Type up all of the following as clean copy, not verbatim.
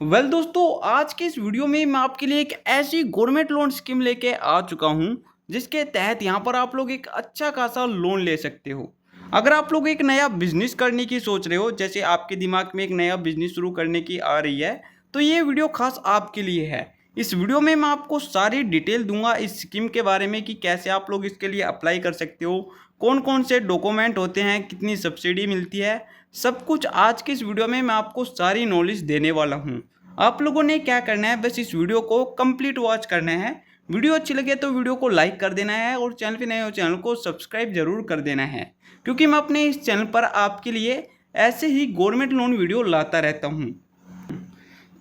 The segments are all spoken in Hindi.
दोस्तों, आज के इस वीडियो में मैं आपके लिए एक ऐसी गवर्नमेंट लोन स्कीम लेके आ चुका हूं जिसके तहत यहां पर आप लोग एक अच्छा खासा लोन ले सकते हो। अगर आप लोग एक नया बिजनेस करने की सोच रहे हो, जैसे आपके दिमाग में एक नया बिजनेस शुरू करने की आ रही है, तो ये वीडियो खास आपके लिए है। इस वीडियो में मैं आपको सारी डिटेल दूंगा इस स्कीम के बारे में कि कैसे आप लोग इसके लिए अप्लाई कर सकते हो, कौन कौन से डॉक्यूमेंट होते हैं, कितनी सब्सिडी मिलती है। सब कुछ आज की इस वीडियो में मैं आपको सारी नॉलेज देने वाला हूँ। आप लोगों ने क्या करना है, बस इस वीडियो को कंप्लीट वॉच करना है। वीडियो अच्छी लगे तो वीडियो को लाइक कर देना है और चैनल पे नए हो चैनल को सब्सक्राइब जरूर कर देना है, क्योंकि मैं अपने इस चैनल पर आपके लिए ऐसे ही गवर्नमेंट लोन वीडियो लाता रहता हूँ।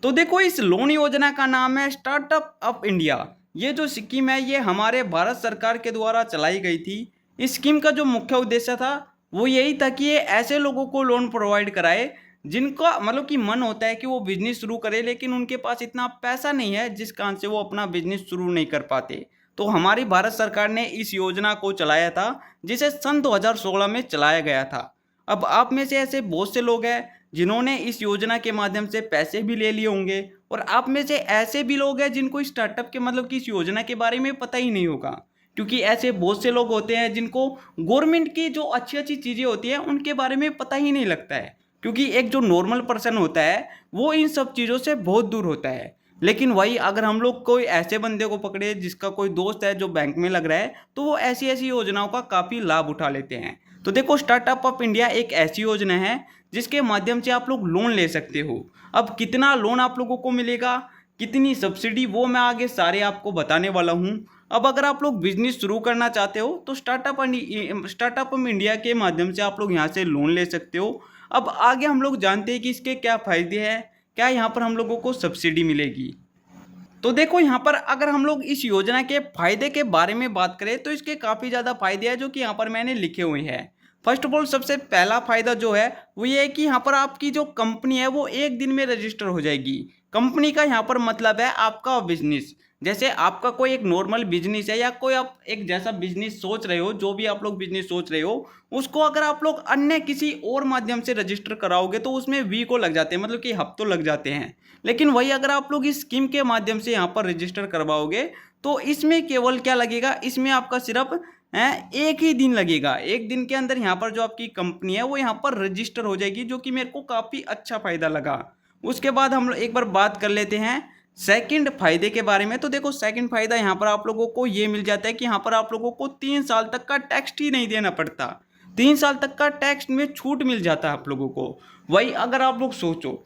तो देखो, इस लोन योजना का नाम है स्टार्टअप अप इंडिया। ये जो स्कीम है ये हमारे भारत सरकार के द्वारा चलाई गई थी। इस स्कीम का जो मुख्य उद्देश्य था वो यही था कि ये ऐसे लोगों को लोन प्रोवाइड कराए जिनका मतलब कि मन होता है कि वो बिजनेस शुरू करे, लेकिन उनके पास इतना पैसा नहीं है जिस कारण से वो अपना बिजनेस शुरू नहीं कर पाते। तो हमारी भारत सरकार ने इस योजना को चलाया था, जिसे सन 2016 में चलाया गया था। अब आप में से ऐसे बहुत से लोग हैं जिन्होंने इस योजना के माध्यम से पैसे भी ले लिए होंगे, और आप में से ऐसे भी लोग हैं जिनको स्टार्टअप के मतलब कि इस योजना के बारे में पता ही नहीं होगा, क्योंकि ऐसे बहुत से लोग होते हैं जिनको गवर्नमेंट की जो अच्छी अच्छी चीज़ें होती हैं उनके बारे में पता ही नहीं लगता है, क्योंकि एक जो नॉर्मल पर्सन होता है वो इन सब चीज़ों से बहुत दूर होता है। लेकिन वही अगर हम लोग कोई ऐसे बंदे को पकड़े जिसका कोई दोस्त है जो बैंक में लग रहा है, तो वो ऐसी ऐसी योजनाओं का काफ़ी लाभ उठा लेते हैं। तो देखो, स्टार्टअप ऑफ इंडिया एक ऐसी योजना है जिसके माध्यम से आप लोग लोन ले सकते हो। अब कितना लोन आप लोगों को मिलेगा, कितनी सब्सिडी, वो मैं आगे सारे आपको बताने वाला हूँ। अब अगर आप लोग बिजनेस शुरू करना चाहते हो तो स्टार्टअप इंडिया के माध्यम से आप लोग यहाँ से लोन ले सकते हो। अब आगे हम लोग जानते हैं कि इसके क्या फ़ायदे हैं, क्या यहाँ पर हम लोगों को सब्सिडी मिलेगी। तो देखो, यहाँ पर अगर हम लोग इस योजना के फायदे के बारे में बात करें तो इसके काफ़ी ज़्यादा फायदे हैं जो कि यहाँ पर मैंने लिखे हुए हैं। फर्स्ट ऑफ ऑल, सबसे पहला फायदा जो है वो ये है कि यहाँ पर आपकी जो कंपनी है वो एक दिन में रजिस्टर हो जाएगी। कंपनी का यहाँ पर मतलब है आपका बिजनेस। जैसे आपका कोई एक नॉर्मल बिजनेस है या कोई आप एक जैसा बिजनेस सोच रहे हो, जो भी आप लोग बिजनेस सोच रहे हो, उसको अगर आप लोग अन्य किसी और माध्यम से रजिस्टर कराओगे तो उसमें वीकों लग जाते हैं, मतलब कि हफ्तों लग जाते हैं। लेकिन वही अगर आप लोग इस स्कीम के माध्यम से यहाँ पर रजिस्टर करवाओगे तो इसमें केवल क्या लगेगा, इसमें आपका सिर्फ एक ही दिन लगेगा। एक दिन के अंदर यहाँ पर जो आपकी कंपनी है वो यहाँ पर रजिस्टर हो जाएगी, जो कि मेरे को काफ़ी अच्छा फ़ायदा लगा। उसके बाद हम लोग एक बार बात कर लेते हैं सेकंड फायदे के बारे में। तो देखो, सेकंड फायदा यहाँ पर आप लोगों को ये मिल जाता है कि यहाँ पर आप लोगों को 3 साल तक का टैक्स ही नहीं देना पड़ता। 3 साल तक का टैक्स में छूट मिल जाता है आप लोगों को। वही अगर आप लोग सोचो,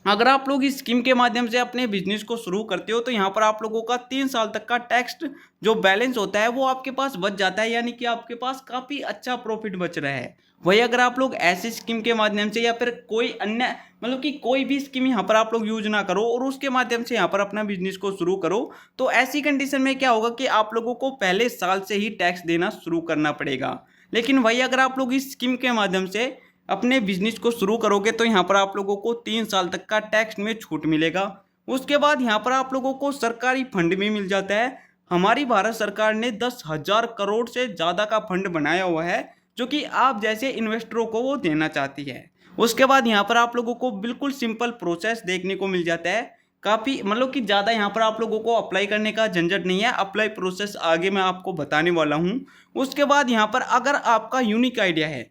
अगर आप लोग इस स्कीम के माध्यम से अपने बिजनेस को शुरू करते हो तो यहाँ पर आप लोगों का 3 साल तक का टैक्स जो बैलेंस होता है वो आपके पास बच जाता है, यानी कि आपके पास काफ़ी अच्छा प्रॉफिट बच रहा है। वही अगर आप लोग ऐसी स्कीम के माध्यम से या फिर कोई अन्य मतलब कि कोई भी स्कीम यहाँ पर आप लोग यूज ना करो और उसके माध्यम से यहाँ पर अपना बिजनेस को शुरू करो, तो ऐसी कंडीशन में क्या होगा कि आप लोगों को पहले साल से ही टैक्स देना शुरू करना पड़ेगा। लेकिन वही अगर आप लोग इस स्कीम के माध्यम से अपने बिजनेस को शुरू करोगे तो यहाँ पर आप लोगों को 3 साल तक का टैक्स में छूट मिलेगा। उसके बाद यहाँ पर आप लोगों को सरकारी फंड भी मिल जाता है। हमारी भारत सरकार ने 10,000 करोड़ से ज़्यादा का फंड बनाया हुआ है, जो कि आप जैसे इन्वेस्टरों को वो देना चाहती है। उसके बाद यहाँ पर आप लोगों को बिल्कुल सिंपल प्रोसेस देखने को मिल जाता है। काफ़ी मतलब कि ज़्यादा यहाँ पर आप लोगों को अप्लाई करने का झंझट नहीं है। अप्लाई प्रोसेस आगे मैं आपको बताने वाला हूँ। उसके बाद यहाँ पर अगर आपका यूनिक आइडिया है,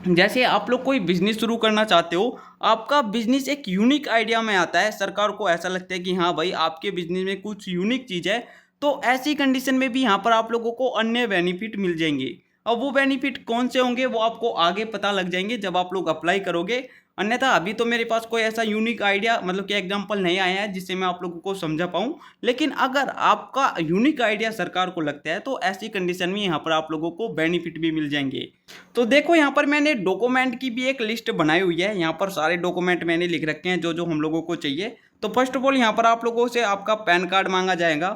जैसे आप लोग कोई बिजनेस शुरू करना चाहते हो, आपका बिजनेस एक यूनिक आइडिया में आता है, सरकार को ऐसा लगता है कि हाँ भाई आपके बिजनेस में कुछ यूनिक चीज़ है, तो ऐसी कंडीशन में भी यहाँ पर आप लोगों को अन्य बेनिफिट मिल जाएंगे। अब वो बेनिफिट कौन से होंगे वो आपको आगे पता लग जाएंगे जब आप लोग अप्लाई करोगे। अन्यथा अभी तो मेरे पास कोई ऐसा यूनिक आइडिया मतलब कि एग्जांपल नहीं आया है जिससे मैं आप लोगों को समझा पाऊँ। लेकिन अगर आपका यूनिक आइडिया सरकार को लगता है तो ऐसी कंडीशन में यहाँ पर आप लोगों को बेनिफिट भी मिल जाएंगे। तो देखो, यहाँ पर मैंने डॉक्यूमेंट की भी एक लिस्ट बनाई हुई है। यहाँ पर सारे डॉक्यूमेंट मैंने लिख रखे हैं जो जो हम लोगों को चाहिए। तो फर्स्ट ऑफ ऑल यहाँ पर आप लोगों से आपका पैन कार्ड मांगा जाएगा।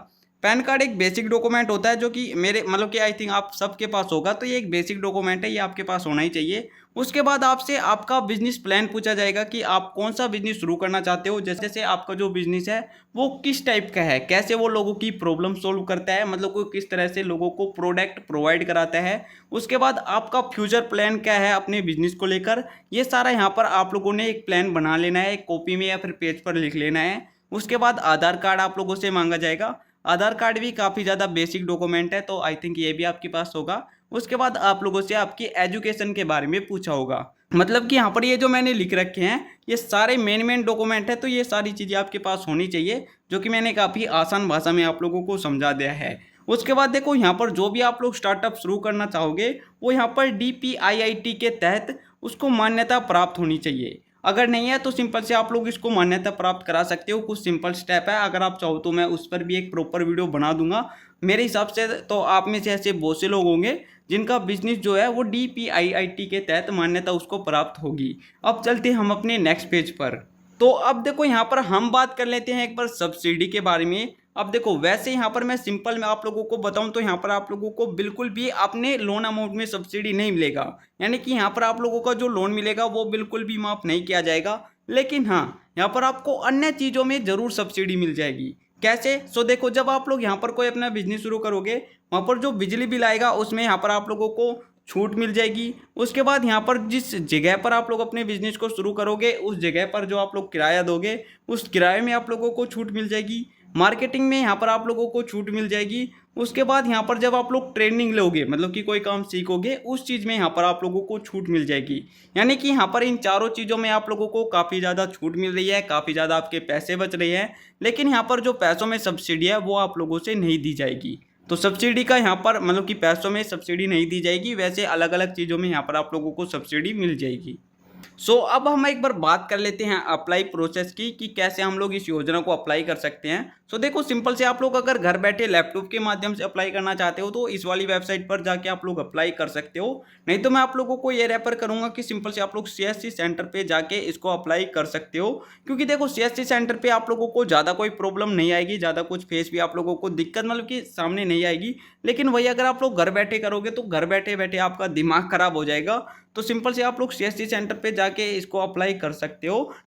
पैन कार्ड एक बेसिक डॉक्यूमेंट होता है जो कि मेरे मतलब कि आई थिंक आप सबके पास होगा, तो ये एक बेसिक डॉक्यूमेंट है, ये आपके पास होना ही चाहिए। उसके बाद आपसे आपका बिजनेस प्लान पूछा जाएगा कि आप कौन सा बिजनेस शुरू करना चाहते हो, जैसे से आपका जो बिजनेस है वो किस टाइप का है, कैसे वो लोगों की प्रॉब्लम सोल्व करता है, मतलब वो किस तरह से लोगों को प्रोडक्ट प्रोवाइड कराता है। उसके बाद आपका फ्यूचर प्लान क्या है अपने बिजनेस को लेकर, ये सारा यहाँ पर आप लोगों ने एक प्लान बना लेना है, एक कॉपी में या फिर पेज पर लिख लेना है। उसके बाद आधार कार्ड आप लोगों से मांगा जाएगा। आधार कार्ड भी काफ़ी ज़्यादा बेसिक डॉक्यूमेंट है, तो आई थिंक ये भी आपके पास होगा। उसके बाद आप लोगों से आपकी एजुकेशन के बारे में पूछा होगा। मतलब कि यहाँ पर ये जो मैंने लिख रखे हैं ये सारे मेन डॉक्यूमेंट है, तो ये सारी चीज़ें आपके पास होनी चाहिए, जो कि मैंने काफ़ी आसान भाषा में आप लोगों को समझा दिया है। उसके बाद देखो यहाँ पर जो भी आप लोग स्टार्टअप शुरू करना चाहोगे वो यहाँ पर DPIIT के तहत उसको मान्यता प्राप्त होनी चाहिए। अगर नहीं है तो सिंपल से आप लोग इसको मान्यता प्राप्त करा सकते हो, कुछ सिंपल स्टेप है। अगर आप चाहो तो मैं उस पर भी एक प्रॉपर वीडियो बना दूंगा। मेरे हिसाब से तो आप में से ऐसे बहुत से लोग होंगे जिनका बिजनेस जो है वो DPIIT के तहत मान्यता उसको प्राप्त होगी। अब चलते हम अपने नेक्स्ट पेज पर। तो अब देखो यहाँ पर हम बात कर लेते हैं एक बार सब्सिडी के बारे में। अब देखो वैसे यहाँ पर मैं सिंपल में आप लोगों को बताऊं तो यहाँ पर आप लोगों को बिल्कुल भी अपने लोन अमाउंट में सब्सिडी नहीं मिलेगा, यानी कि यहाँ पर आप लोगों का जो लोन मिलेगा वो बिल्कुल भी माफ नहीं किया जाएगा। लेकिन हाँ, यहाँ पर आपको अन्य चीज़ों में ज़रूर सब्सिडी मिल जाएगी। कैसे? सो देखो, जब आप लोग यहाँ पर कोई अपना बिजनेस शुरू करोगे वहाँ पर जो बिजली बिल आएगा उसमें यहाँ पर आप लोगों को छूट मिल जाएगी। उसके बाद यहाँ पर जिस जगह पर आप लोग अपने बिजनेस को शुरू करोगे उस जगह पर जो आप लोग किराया दोगे उस किराए में आप लोगों को छूट मिल जाएगी। मार्केटिंग में यहाँ पर आप लोगों को छूट मिल जाएगी। उसके बाद यहाँ पर जब आप लोग ट्रेनिंग लोगे, मतलब कि कोई काम सीखोगे, उस चीज़ में यहाँ पर आप लोगों को छूट मिल जाएगी। यानी कि यहाँ पर इन चारों चीज़ों में आप लोगों को काफ़ी ज़्यादा छूट मिल रही है, काफ़ी ज़्यादा आपके पैसे बच रहे हैं। लेकिन यहाँ पर जो पैसों में सब्सिडी है वो आप लोगों से नहीं दी जाएगी। तो सब्सिडी का यहाँ पर मतलब कि पैसों में सब्सिडी नहीं दी जाएगी, वैसे अलग अलग चीज़ों में यहाँ पर आप लोगों को सब्सिडी मिल जाएगी। अब हम एक बार बात कर लेते हैं अप्लाई प्रोसेस की कि कैसे हम लोग इस योजना को अप्लाई कर सकते हैं। देखो सिंपल से आप लोग अगर घर बैठे लैपटॉप के माध्यम से अप्लाई करना चाहते हो तो इस वाली वेबसाइट पर जाके आप लोग अप्लाई कर सकते हो। नहीं तो मैं आप लोगों को ये रेफर करूंगा कि सिंपल से आप लोग CSC सेंटर पे जाके इसको अप्लाई कर सकते हो, क्योंकि देखो CSC सेंटर पे आप लोगों को ज़्यादा कोई प्रॉब्लम नहीं आएगी, ज़्यादा कुछ फेस भी आप लोगों को दिक्कत मतलब कि सामने नहीं आएगी। लेकिन वही अगर आप लोग घर बैठे करोगे तो घर बैठे बैठे आपका दिमाग खराब हो जाएगा। तो सिंपल से आप लोग CSC सेंटर पे जाके इसको अप्लाई कर सकते हो।